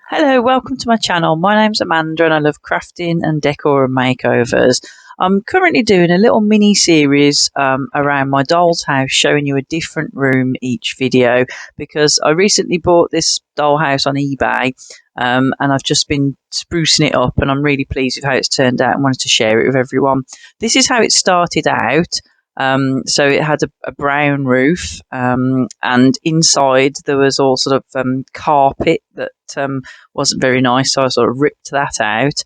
Hello, welcome to my channel. My name's Amanda and I love crafting and decor and makeovers. I'm currently doing a little mini series around my doll's house, showing you a different room each video because I recently bought this dollhouse on eBay and I've just been sprucing it up and I'm really pleased with how it's turned out and wanted to share it with everyone. This is how it started out. So it had a brown roof and inside there was all sort of carpet that wasn't very nice, so I sort of ripped that out.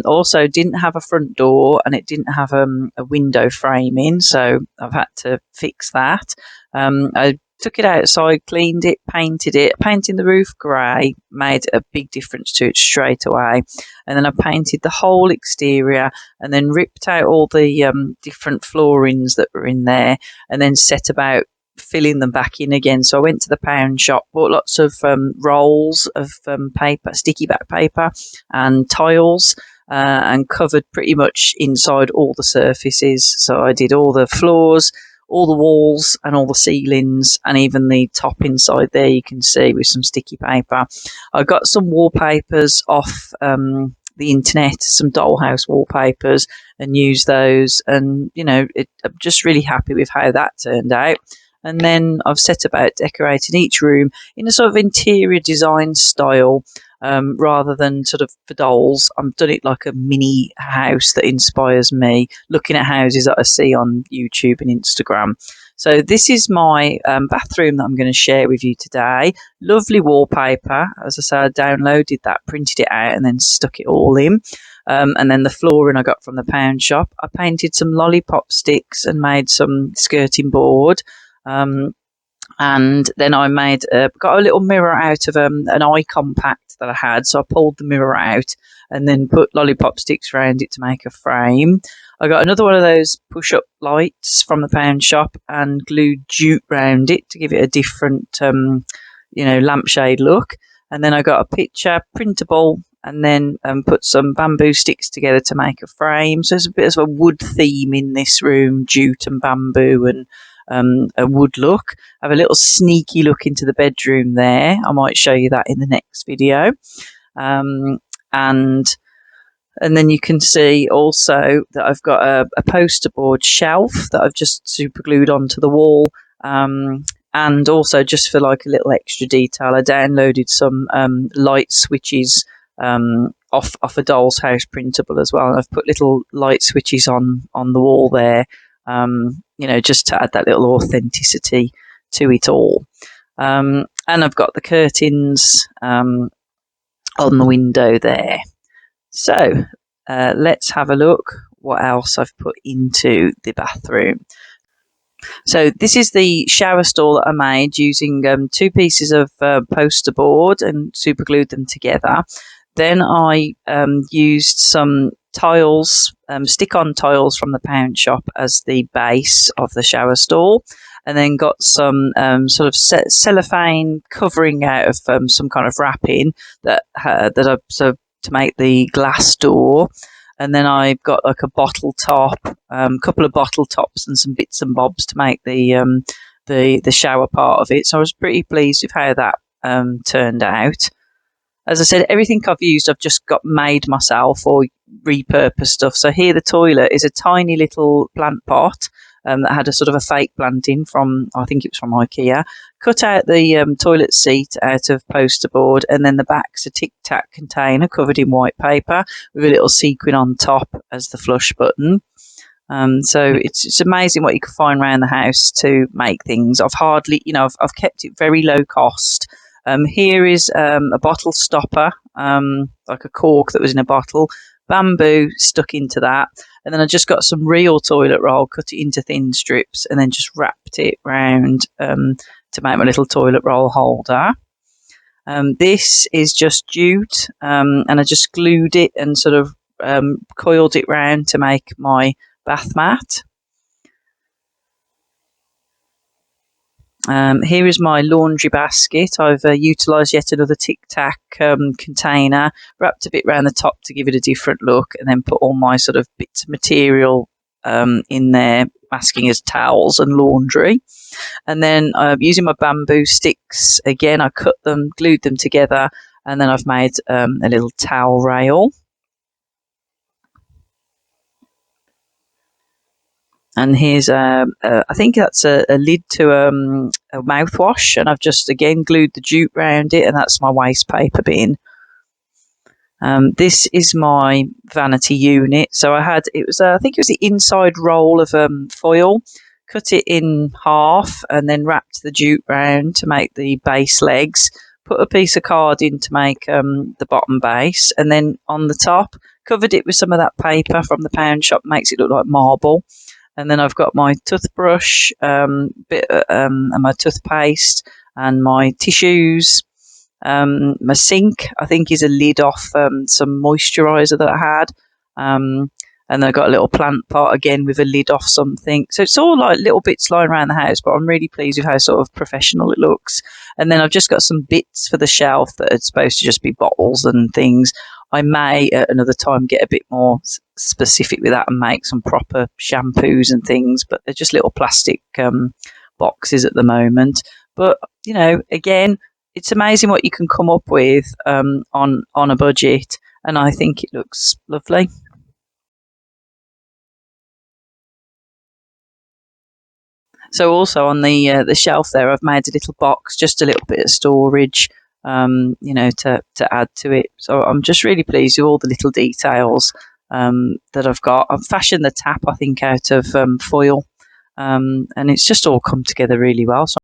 Also didn't have a front door and it didn't have a window framing, so I've had to fix that. I took it outside, cleaned it, painted it. Painting the roof grey made a big difference to it straight away. And then I painted the whole exterior and then ripped out all the different floorings that were in there and then set about filling them back in again. So I went to the pound shop, bought lots of rolls of paper, sticky back paper and tiles, and covered pretty much inside all the surfaces. So I did all the floors, all the walls and all the ceilings, and even the top inside there you can see with some sticky paper. I got some wallpapers off the internet, some dollhouse wallpapers, and used those, and I'm just really happy with how that turned out. And then I've set about decorating each room in a sort of interior design style, rather than sort of for dolls. I've done it like a mini house that inspires me, looking at houses that I see on YouTube and Instagram. So this is my bathroom that I'm going to share with you today. Lovely wallpaper. As I say, I downloaded that, printed it out and then stuck it all in. And then the flooring I got from the pound shop. I painted some lollipop sticks and made some skirting board. And then I got a little mirror out of an eye compact that I had. So I pulled the mirror out and then put lollipop sticks around it to make a frame. I got another one of those push-up lights from the pound shop and glued jute round it to give it a different, lampshade look. And then I got a picture printable and then put some bamboo sticks together to make a frame. So there's a bit of a wood theme in this room, jute and bamboo and a wood look. I have a little sneaky look into the bedroom there. I might show you that in the next video. And then you can see also that I've got a poster board shelf that I've just super glued onto the wall. And also just for like a little extra detail, I downloaded some light switches off a Doll's House printable as well. And I've put little light switches on the wall there. Just to add that little authenticity to it all. And I've got the curtains on the window there. So let's have a look what else I've put into the bathroom. So this is the shower stall that I made using 2 pieces of poster board and super glued them together. Then I used some tiles, stick-on tiles from the pound shop as the base of the shower stall, and then got some sort of cellophane covering out of some kind of wrapping that I sort of to make the glass door. And then I've got like a bottle top, couple of bottle tops and some bits and bobs to make the shower part of it. So I was pretty pleased with how that turned out. As I said, everything I've used, I've just got made myself or repurposed stuff. So here the toilet is a tiny little plant pot that had a sort of a fake planting from, I think it was from IKEA. Cut out the toilet seat out of poster board, and then the back's a Tic Tac container covered in white paper with a little sequin on top as the flush button. So it's amazing what you can find around the house to make things. I've kept it very low cost. Here is a bottle stopper, like a cork that was in a bottle, bamboo stuck into that, and then I just got some real toilet roll, cut it into thin strips, and then just wrapped it round to make my little toilet roll holder. This is just jute, and I just glued it and sort of coiled it round to make my bath mat. Here is my laundry basket. I've utilised yet another Tic Tac container, wrapped a bit around the top to give it a different look, and then put all my sort of bits of material in there, masking as towels and laundry. And then using my bamboo sticks, again, I cut them, glued them together, And then I've made a little towel rail. And here's I think that's a lid to a mouthwash, and I've just again glued the jute round it, and that's my waste paper bin. This is my vanity unit. So I think it was the inside roll of foil, cut it in half, and then wrapped the jute round to make the base legs. Put a piece of card in to make the bottom base, and then on the top covered it with some of that paper from the pound shop, makes it look like marble. And then I've got my toothbrush, and my toothpaste, and my tissues. My sink, I think, is a lid off some moisturiser that I had. And I've got a little plant pot again with a lid off something. So it's all like little bits lying around the house, but I'm really pleased with how sort of professional it looks. And then I've just got some bits for the shelf that are supposed to just be bottles and things. I may at another time get a bit more specific with that and make some proper shampoos and things, but they're just little plastic boxes at the moment. But, you know, again, it's amazing what you can come up with on a budget, and I think it looks lovely. So also on the shelf there, I've made a little box, just a little bit of storage, you know, to add to it. So I'm just really pleased with all the little details that I've got. I've fashioned the tap, I think, out of foil, and it's just all come together really well. So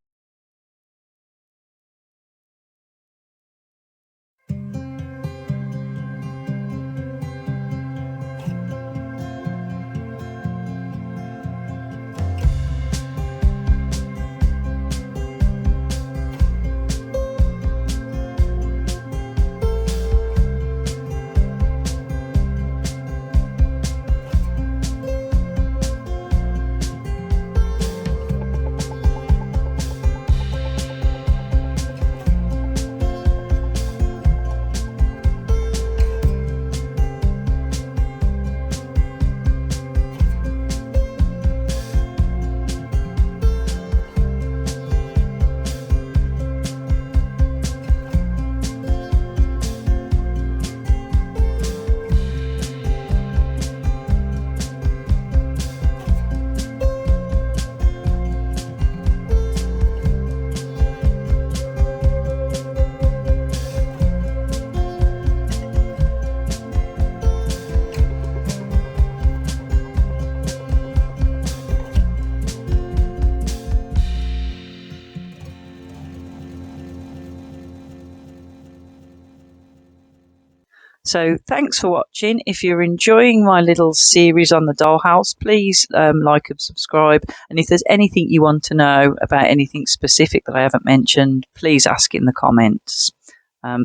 So thanks for watching. If you're enjoying my little series on the dollhouse, please like and subscribe. And if there's anything you want to know about anything specific that I haven't mentioned, please ask in the comments.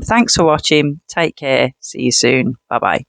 Thanks for watching. Take care. See you soon. Bye bye.